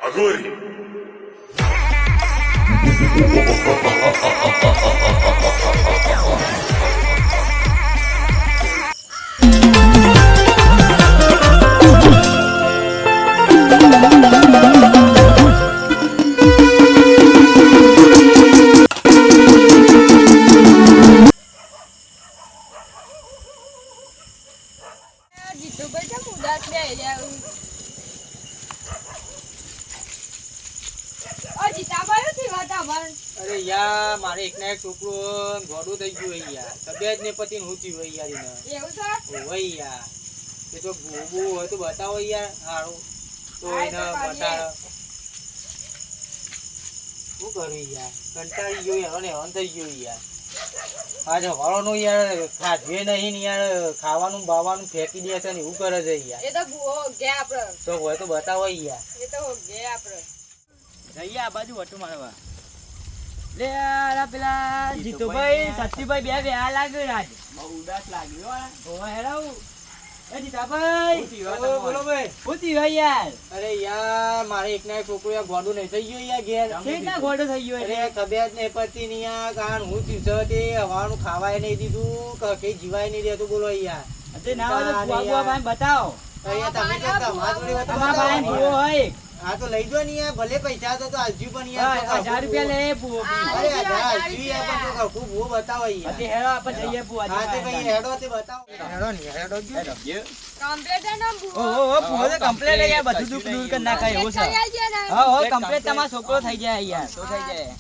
Aguri. અરે યાર મારે એક ના એક છોકરો ગોડું થઈ ગયું હોય યાર તબિયત ને પતિ હું થયું હોય યાર એને એવું છે હોય યાર એ તો ભૂબુ હોય તો બતાવો યાર સારું તો એને બતાડો શું કરું યાર કંટાળી ગયો યાર અને હન થઈ ગયો યાર આજે હવાળોનું યાર ખાધે નહીં ને યાર ખાવાનું બાવાનું ફેંકી દે છે ને એવું કરે છે યાર એ તો ગયા આપડે તો હોય તો બતાવો યાર એ તો ગયા આપડે જઈએ આ બાજુ વટુ મારવા લે આ પેલા જીતુભાઈ સતીભાઈ બે આ લાગ્યો આજ બહુ ઉદાસ લાગ્યો ઓવા હેરાવ એ જીતાભાઈ બોલો ભાઈ પૂતી ભાઈ યાર અરે યાર મારે એક ના છોકરો યાર ગોડું નહીં થઈ ગયો યાર ઘેર કેટલા ગોડું થઈ ગયો અરે તબિયત ને પતી ની યાર કારણ હું થયું તે હવાનું ખાવાય નહીં દીધું કઈ જીવાય નહીં દેતું બોલો યાર અતે ના હોય તો બુઆ ભાઈ બતાવો અહીંયા તમે કે તમારા જોડે તમારા ભાઈ બુઓ હોય હા તો લઈ જો ને યાર ભલે પૈસા તો આજુ પણ યાર 1000 રૂપિયા લે બુઓ અરે 1000 આજુ યાર પણ તો ખૂબ બુઓ બતાવો યાર અતે હેડો આપણે જઈએ બુઓ હા તે ભાઈ હેડો તે બતાવો હેડો ને હેડો જો કમ્પ્લીટ હે ના બુઓ ઓ બુઓ તો કમ્પ્લીટ હે યાર બધું દુખ દૂર કર નાખાય એવું છે હા હો કમ્પ્લીટ તમારો છોકરો થઈ જાય યાર તો થઈ જાય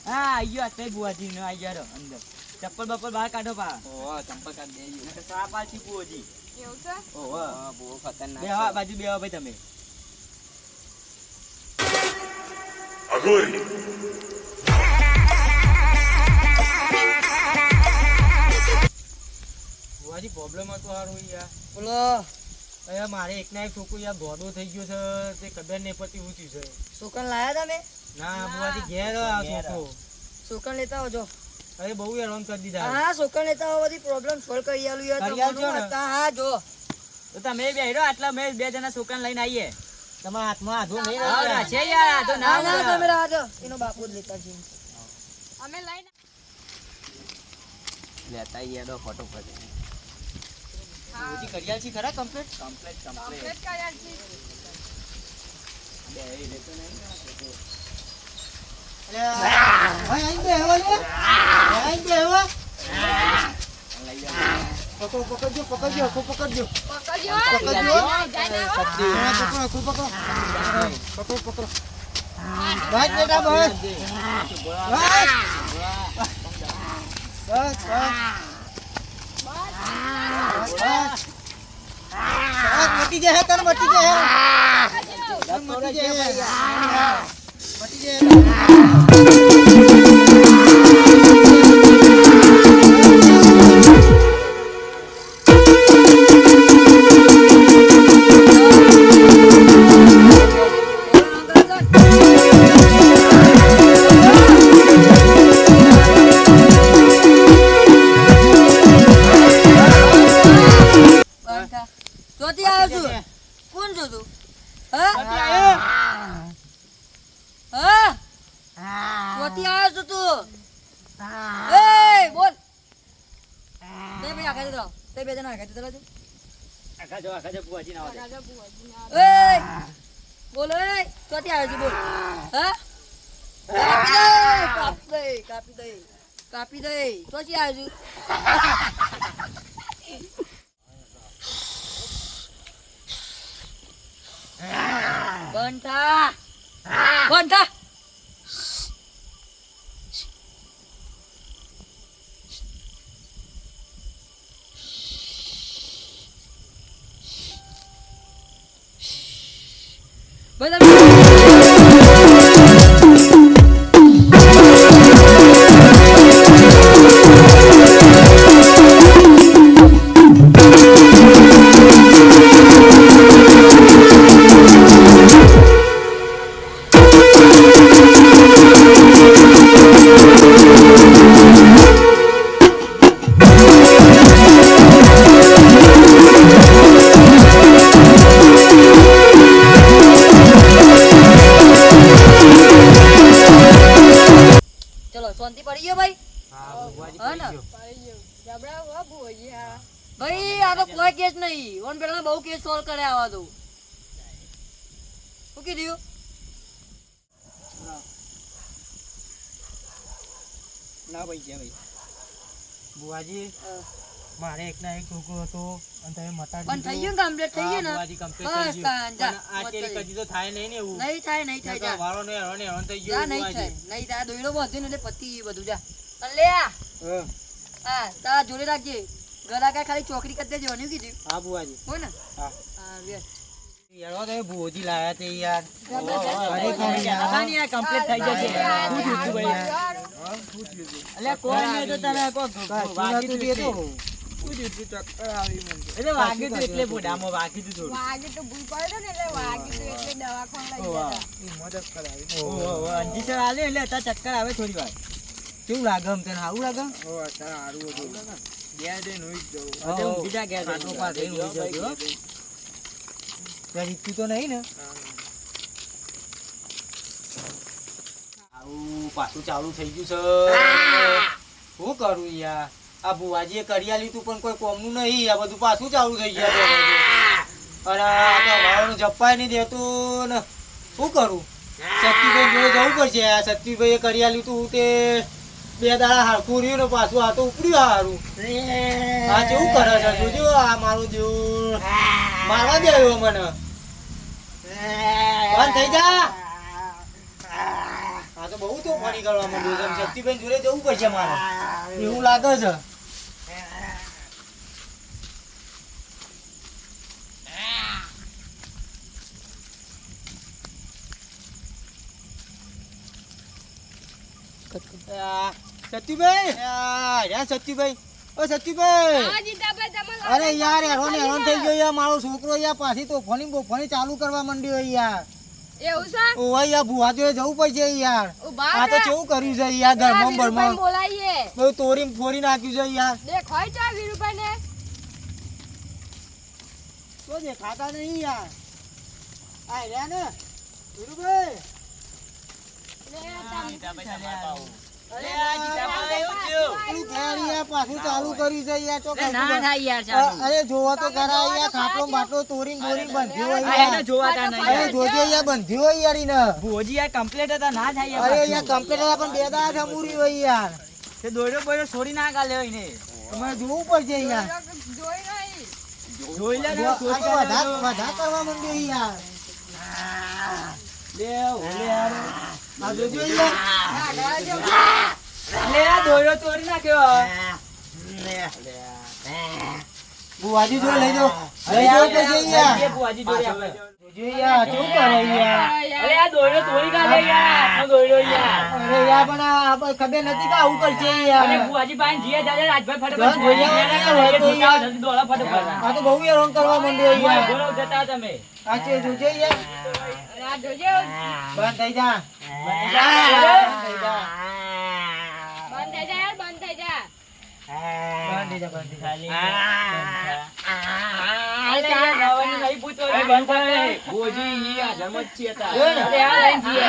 હા આયો આ તે બુઆજી નો આયો અંદર ચપ્પલ બપ્પલ બહાર કાઢો પા ઓ ચપ્પલ કાઢ દેજો ને સા પાછી બુઓજી એવું છે ઓ હા બુઓ ખતરનાક બે હા બાજુ બેવા ભાઈ તમે Aguri. બુઆજી પ્રોબ્લેમ હતો હારું યાર બોલો અરે મારે એક ના એક છોકરો યાર ગોડો થઈ ગયો છે તે ખબર નહીં પડતી હું થયું છે સુકન લાયા તમે ના બુઆજી ઘેર આ છોકરો સુકન લેતા આવજો અરે બહુ હેરાન કરી દીધા હા સુકન લેતા આવો બધી પ્રોબ્લેમ સોલ્વ કરી આલું યાર કરી આલજો ને? હા જો તો તમે બેહરો આટલા મેં બે જણા છોકરાને લઈને આવીએ તમારા હાથમાં આધો નહીં હા, રહે છે યાર આધો ના ના ના તમે રાજો એનો બાપુ જ લેતા જઈએ અમે લઈને લેતા યાર ફોટો પડે હા બુજી કરિયાલ છે ખરા કમ્પ્લીટ કમ્પ્લીટ કમ્પ્લીટ કર્યા છે બે એ લેતો નહીં પકડજો પકડ્યો પકડજો બસ બેટા બસ મટી જાય તને મટી જાય ચોથી આવ્યો છું કોણ છો તું હા ચોથી આવ્યો છું તું એ બોલ તે ભાઈ આગળ જતો તે બે જણા આગળ જતો આખા જો બુઆજી ના આવે રાજા બુઆજી ના એ બોલ એ ચોથી આવ્યો છું બોલ હા કાપી દે ચોથી આવ્યો છું બંધા શાંતિ પડી ગયો ભાઈ હા ભુવાજી હા ને? પડી ગયો. પડી ગયું. જબરા હો ભુવૈયા. ભાઈ આ તો કોઈ કેસ નહીં ઓન પેલા બહુ કેસ સોલ્વ કરે આવા તો શું કીધું ના ભાઈ ગયા ભાઈ ભુવાજી મારે એકના એક છોકરો હતો અને તમે મટાડી પણ થઈ ગયું કમ્પ્લીટ થઈ ગયું ને ભુવાજી complete બસ થઈ તાન, જા. ગયું. પણ આ તેરી કદી તો થાય નહીં ને એવું નહીં થાય નહીં થાય જા વાળો ને હેરાન થઈ જા ગયો નહીં ભુવાજી. થાય નહીં થાય દોયડો બાંધ્યો ને એટલે પતી ગયું બધું જા અને લે આ હા. હા તારા જોડે રાખજે ગરાકા ખાલી ચોકડી કરી દેજો એવું કીધું હા ભુવાજી હોય ને હા. હા લે યાર તમે ભુવાજી લાયા તે યાર ખરેખર કમ્પ્લીટ થઈ જશે આજે શું થયું ભાઈ હારું અલ્યા કોઈ નહીં તો તને વાગી તું તો એટલે વાગી તું એટલે બોડામાં વાગી તું થોડું વાગે તો ભૂલ પડે ને એટલે વાગે તો એટલે દવાખાને લઈ ગયા ઓહો અંજી સર આલે એટલે અત્યારે ચક્કર આવે થોડી વાર કેવું લાગે આમ તને સારું લાગે અરે ઊંઘી જા ગયા ખાટલો પાસે ઊંઘી જજો હો. ત્યાં રીતું તો નહીં ને આવું પાછું ચાલુ થઈ ગયું છે શું કરું યાર આ ભુવાજીએ કરી લીધું પણ કોઈ કોમનું નહીં આ બધું પાછું ચાલુ થઈ ગયા અરે આ તો વાળાનું જપ્પાય નહીં દેતું ને શું કરું સતીભાઈ જોડે જવું પડશે આ સતીભાઈએ કરી લીધું તે બે દાડા હારખું રહ્યું ને પાછું આ તો ઉપડ્યું હારું આ કેવું કરે છે જોજો આ મારું દેવું મારવા દેવો મને બંધ થઈ જા આ તો બહુ તો ફરી કરવા માંડ્યું છે સતીભાઈ જોડે જવું પડશે મારે એવું લાગે છે સતીભાઈ સતીભાઈ ઓ સતીભાઈ હા જીતાભાઈ તમે અરે યાર હેરાન થઈ ગયો યાર મારો છોકરો યાર પાછી તો ફોની ચાલુ કરવા માંડ્યો યાર એવું છે ઓય યાર ભુવા જોડે જવું પડશે યાર ઉભા આ તો કેવું કર્યું છે યાર ઘરમાં બરમાં બોલાઈએ બહુ તોડી ફોડી નાખ્યું છે યાર દેખાય છે વીરુભાઈ ને તો દેખાતા નહીં યાર આ રહ્યા ને વીરુભાઈ અરે આ જીતાભાઈ એવું પેલું ઘેર યાર પાછું ચાલુ કર્યું છે યાર તો ના થાય યાર ચાલુ અરે જોવા તો કરા યાર ખાટલો બાટલો તોડીને બોરીને બંધ્યો હોય આ એને યાર જોવાતા નહીં અરે જોજે યાર બંધ્યો હોય યાર ઈને ભોજી યાર કમ્પ્લીટ હતા ના થાય અરે યાર કમ્પ્લીટ હતા પણ બે દાડા જમુરી હોય યાર તે દોડ્યો બોડ્યો છોડી ના કાલે હોય ને તમારે જોવું પડશે યાર જોઈ નહીં જોઈ લે આ તો વધા કરવા માંડ્યો યાર લે ઓલે યાર આ જોજો યાર લે આ દોડ્યો તોડી નાખ્યો બુવાજી જોડે લઈ જાઓ પછી યાર ભુવાજી જોડે આપણે જોજો યાર શું કરે યાર અરે આ દોડ્યો તોડી કાઢે યાર આ દોડ્યો યાર અરે યાર પણ આ ખબર નથી કે આવું કરશે યાર અરે ભુવાજી પાસે જીએ દાદા રાજભાઈ જાન જોઈ આવો ને, હોય તો યાર. દોડા ફટાફટ આ તો બહુ હેરાન કરવા માંડ્યો યાર બોલો જતા તમે આ છે જોજો યાર આ જોજો બંધ થઈ જા બંધ થઈ જા યાર બંધ થઈ જા અરે યાર નવાની નહીં પૂછો બંધ કરે ભુવાજી ઈ આ જન્મ જ છે તા અરે આ લઈને જીએ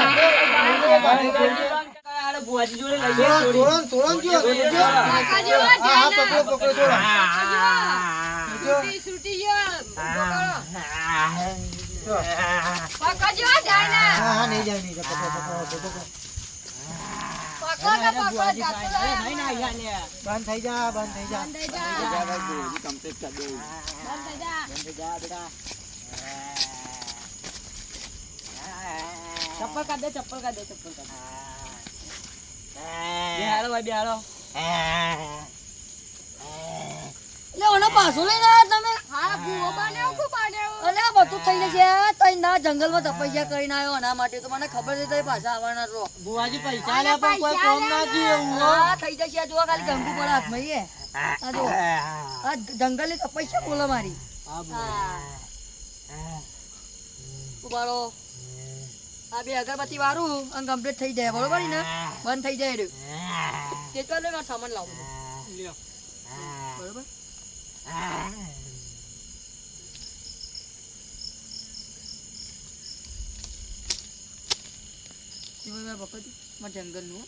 અરે ભુવાજી જોડે લઈ જાય તોરણ તોરણ જો કાકા જેવો હા જાય ને. પકડો પકડો તોરણ છૂટી ગયો પકડો જેવો જાય ને હા હા નહીં જાય પકડો પકડો પકડો પકડો ને પકડો જાતો રહે. બંધ થઈ જા બંધ થઈ જા બંધ થઈ જા બંધ થઈ જા ચપ્પલ કાઢ દે ચપ્પલ કાઢ દે ચપ્પલ કાઢ બેહારો ભાઈ બેહારો એટલે ઓનો પાછો લઈને આવ્યા તમે હા ભૂવો બન્યો ખૂબ બન્યો અલે આ બધું થઈ જશે તઈ ના જંગલમાં તપસ્યા કરીને આવ્યો એના માટે તો મને ખબર છે તઈ પાછા આવવાના છો બુવાજી પૈસા આલ્યા પણ કોઈ કામ ના થયું એવું હો. હા થઈ જશે આ જોવા ખાલી ગંગુ પડે હાથમાં એ આ જો આ જંગલની તપસ્યા બોલો મારી ઉભારો આ બે અગરબત્તી વાળું અને કમ્પ્લીટ થઈ જાય બરોબર ને બંધ થઈ જાય રહ્યું કેટલા લેવા સામાન લાવું બરોબર જંગલ નું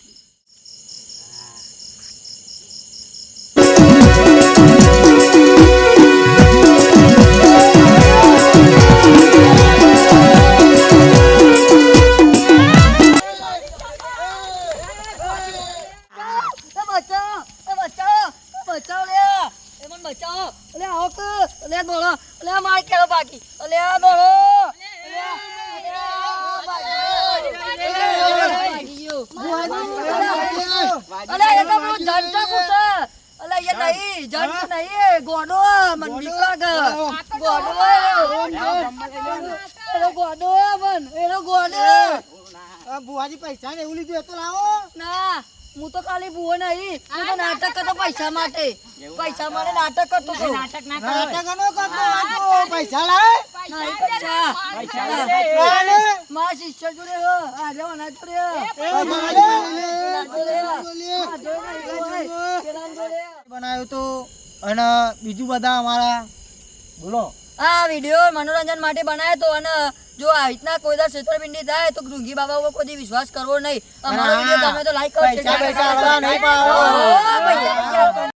બીક લાગે. ગોડો એનો ગોડો પણ એનો ગોડો. બુવાજી પૈસા ને એવું લીધું એ તો લાવો. ના હું તો ખાલી ભૂવો નહીં, હું તો નાટક કરતો પૈસા માટે. પૈસા માટે નાટક કરતો હતો. નાટક નો કરતો આજો પૈસા લાય. નહીં પૈસા. લાલે. મારા શિષ્ય જોડે હો, આજે અનાજ જોડે હો. બનાવ્યો તો અને બીજું બધા અમારા બોલો. આ વિડીયો મનોરંજન માટે બનાવ્યો તો અને જો આવી રીતના કોઈ દર છેતરપિંડી થાય તો ગૃંગી બાબા ઉપર કોઈ વિશ્વાસ કરવો નહીં. અમારો વિડીયો ગમે તો લાઈક કરો. પૈસા પૈસા નહીં પાડો. પૈસા